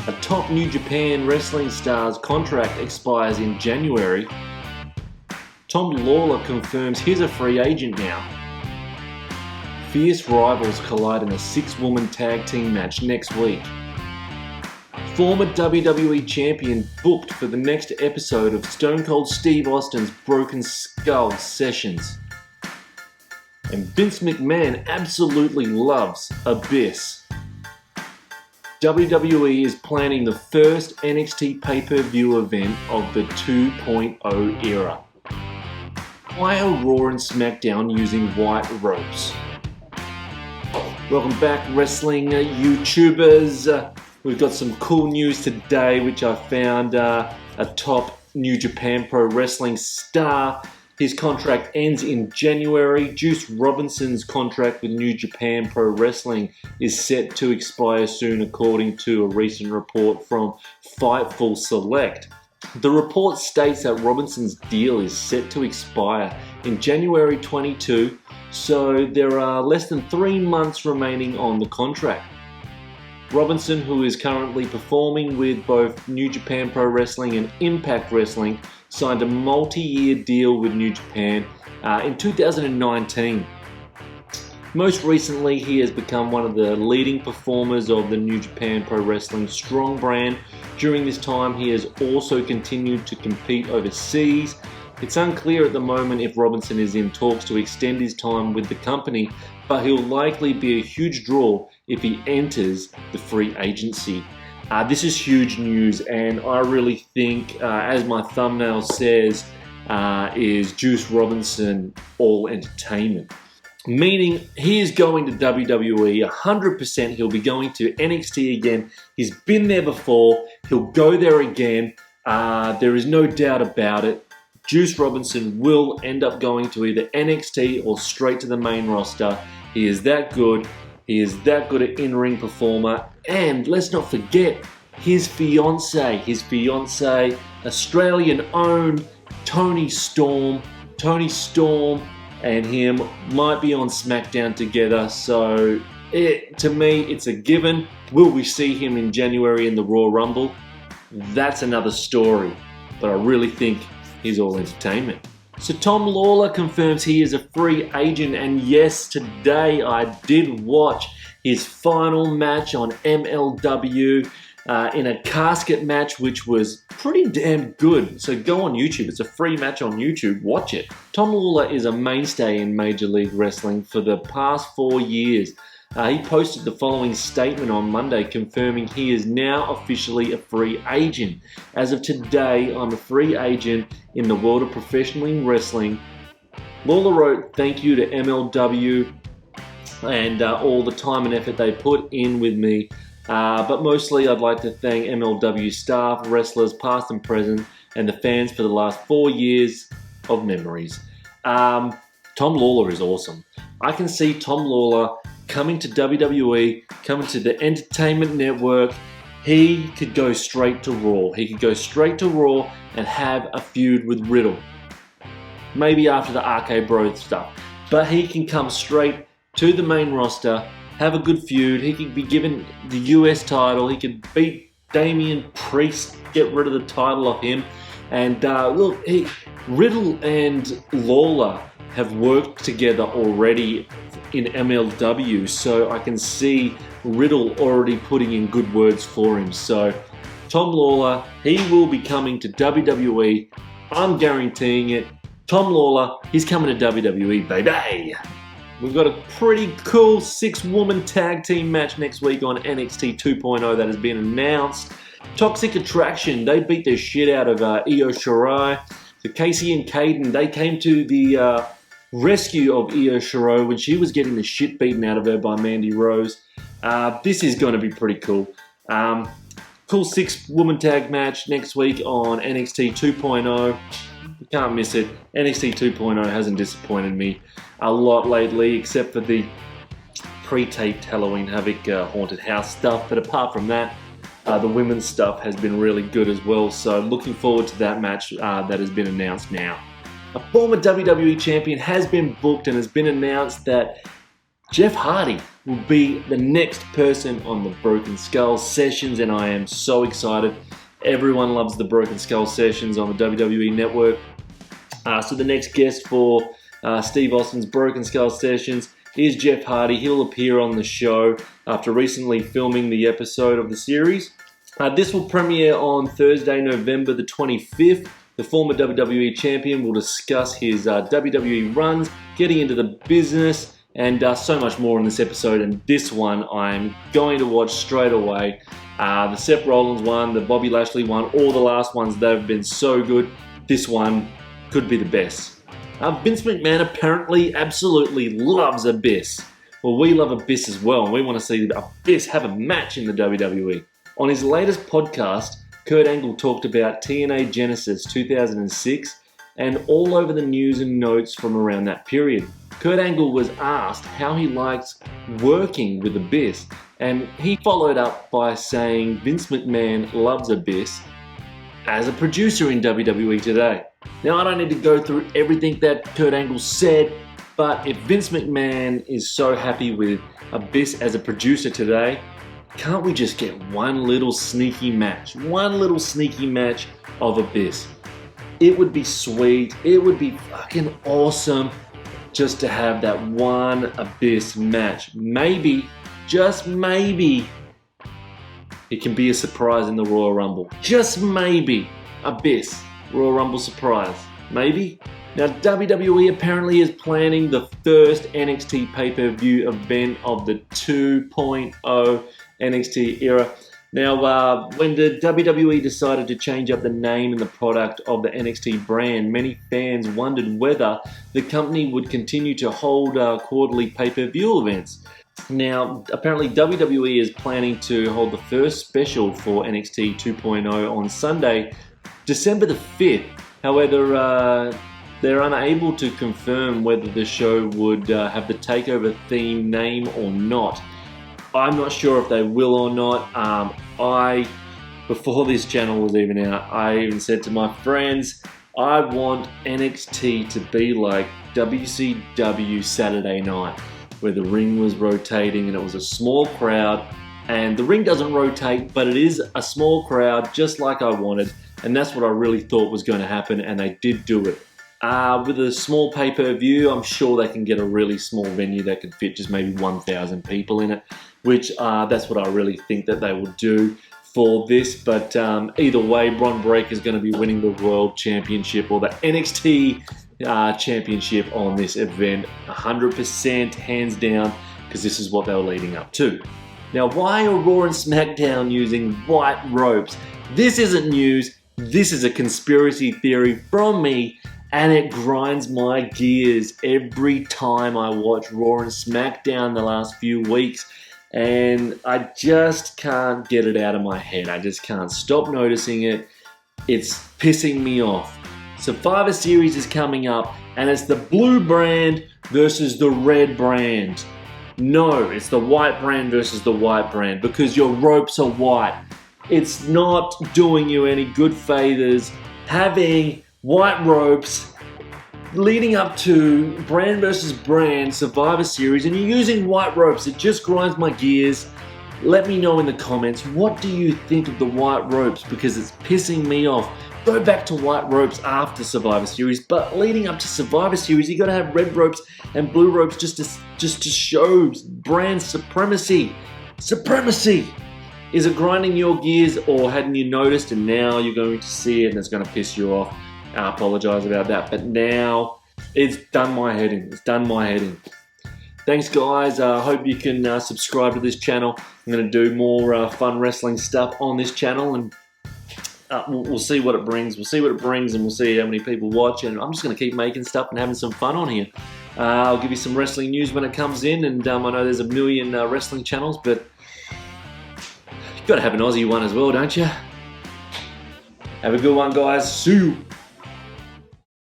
A top New Japan Wrestling star's contract expires in January. Tom Lawlor confirms he's a free agent now. Fierce rivals collide in a 6-woman tag team match next week. Former WWE Champion booked for the next episode of Stone Cold Steve Austin's Broken Skull Sessions. And Vince McMahon absolutely loves Abyss. WWE is planning the first NXT pay-per-view event of the 2.0 era. Why are Raw and SmackDown using white ropes? Welcome back, wrestling YouTubers. We've got some cool news today, which I found a top New Japan Pro Wrestling star. His contract ends in January. Juice Robinson's contract with New Japan Pro Wrestling is set to expire soon, according to a recent report from Fightful Select. The report states that Robinson's deal is set to expire in January 22, so there are less than 3 months remaining on the contract. Robinson, who is currently performing with both New Japan Pro Wrestling and Impact Wrestling, signed a multi-year deal with New Japan in 2019. Most recently, he has become one of the leading performers of the New Japan Pro Wrestling Strong brand. During this time, he has also continued to compete overseas. It's unclear at the moment if Robinson is in talks to extend his time with the company, but he'll likely be a huge draw if he enters the free agency. This is huge news, and I really think, as my thumbnail says, is Juice Robinson all entertainment. Meaning he is going to WWE, 100% he'll be going to NXT again. He's been there before, he'll go there again. There is no doubt about it. Juice Robinson will end up going to either NXT or straight to the main roster. He is that good. He is that good an in-ring performer. And let's not forget his fiancée, Australian-owned Toni Storm. Toni Storm and him might be on SmackDown together. So to me, it's a given. Will we see him in January in the Royal Rumble? That's another story. But I really think he's all entertainment. So Tom Lawlor confirms he is a free agent, and yes, today I did watch his final match on MLW in a casket match, which was pretty damn good. So go on YouTube, it's a free match on YouTube, watch it. Tom Lawlor is a mainstay in Major League Wrestling for the past 4 years. He posted the following statement on Monday confirming he is now officially a free agent. As of today, I'm a free agent in the world of professional wrestling. Lawlor wrote, "Thank you to MLW and all the time and effort they put in with me. But mostly I'd like to thank MLW staff, wrestlers past and present, and the fans for the last 4 years of memories." Tom Lawlor is awesome. I can see Tom Lawlor coming to WWE, coming to the Entertainment Network. He could go straight to Raw. He could go straight to Raw and have a feud with Riddle. Maybe after the RK Bro stuff. But he can come straight to the main roster, have a good feud. He could be given the US title. He could beat Damian Priest, get rid of the title off him. And look, Riddle and Lawlor have worked together already in MLW, so I can see Riddle already putting in good words for him. So Tom Lawlor, he will be coming to WWE. I'm guaranteeing it. Tom Lawlor, he's coming to WWE, baby. We've got a pretty cool 6-woman tag team match next week on NXT 2.0 that has been announced. Toxic Attraction, they beat the shit out of Io Shirai. So Casey and Caden, they came to the rescue of Io Shirai when she was getting the shit beaten out of her by Mandy Rose. This is going to be pretty cool. Cool 6-woman tag match next week on NXT 2.0. You can't miss it. NXT 2.0 hasn't disappointed me a lot lately, except for the pre-taped Halloween Havoc Haunted House stuff. But apart from that, the women's stuff has been really good as well. So looking forward to that match that has been announced now. A former WWE Champion has been booked and has been announced that Jeff Hardy will be the next person on the Broken Skull sessions, and I am so excited. Everyone loves the Broken Skull sessions on the WWE Network. So the next guest for Steve Austin's Broken Skull sessions is Jeff Hardy. He'll appear on the show after recently filming the episode of the series. This will premiere on Thursday, November the 25th. The former WWE Champion will discuss his WWE runs, getting into the business, and so much more in this episode. And this one I'm going to watch straight away. The Seth Rollins one, the Bobby Lashley one, all the last ones, they've been so good. This one could be the best. Vince McMahon apparently absolutely loves Abyss. Well, we love Abyss as well, and we want to see Abyss have a match in the WWE. On his latest podcast, Kurt Angle talked about TNA Genesis 2006 and all over the news and notes from around that period. Kurt Angle was asked how he likes working with Abyss, and he followed up by saying Vince McMahon loves Abyss as a producer in WWE today. Now, I don't need to go through everything that Kurt Angle said, but if Vince McMahon is so happy with Abyss as a producer today, can't we just get one little sneaky match of Abyss? It would be sweet. It would be fucking awesome just to have that one Abyss match. Maybe, just maybe, it can be a surprise in the Royal Rumble. Just maybe, Abyss, Royal Rumble surprise. Maybe? Now, WWE apparently is planning the first NXT pay-per-view event of the 2.0 NXT era. Now, when the WWE decided to change up the name and the product of the NXT brand, many fans wondered whether the company would continue to hold quarterly pay-per-view events. Now, apparently WWE is planning to hold the first special for NXT 2.0 on Sunday, December the 5th. However, they're unable to confirm whether the show would have the TakeOver theme name or not. I'm not sure if they will or not. Before this channel was even out, I even said to my friends, I want NXT to be like WCW Saturday Night, where the ring was rotating and it was a small crowd, and the ring doesn't rotate, but it is a small crowd just like I wanted, and that's what I really thought was going to happen, and they did do it. With a small pay-per-view, I'm sure they can get a really small venue that can fit just maybe 1,000 people in it, which that's what I really think that they will do for this. But either way, Bron Breakker is going to be winning the World Championship or the NXT Championship on this event, 100% hands down, because this is what they were leading up to. Now, why are Raw and SmackDown using white ropes? This isn't news. This is a conspiracy theory from me, and it grinds my gears every time I watch Raw and SmackDown the last few weeks, and I just can't get it out of my head. I just can't stop noticing it. It's pissing me off. Survivor Series is coming up, and it's the blue brand versus the red brand. No, it's the white brand versus the white brand, because your ropes are white. It's not doing you any good favors having white ropes leading up to brand versus brand Survivor Series, and you're using white ropes. It just grinds my gears. Let me know in the comments, what do you think of the white ropes, because it's pissing me off. Go back to white ropes after Survivor Series, but leading up to Survivor Series, you got to have red ropes and blue ropes just to show brand supremacy. Supremacy! Is it grinding your gears, or hadn't you noticed and now you're going to see it and it's going to piss you off? I apologize about that, but now it's done my head in. It's done my head in. Thanks, guys. I hope you can subscribe to this channel. I'm going to do more fun wrestling stuff on this channel, and we'll see what it brings. We'll see what it brings, and we'll see how many people watch. And I'm just going to keep making stuff and having some fun on here. I'll give you some wrestling news when it comes in, and I know there's a million wrestling channels, but you've got to have an Aussie one as well, don't you? Have a good one, guys. See you.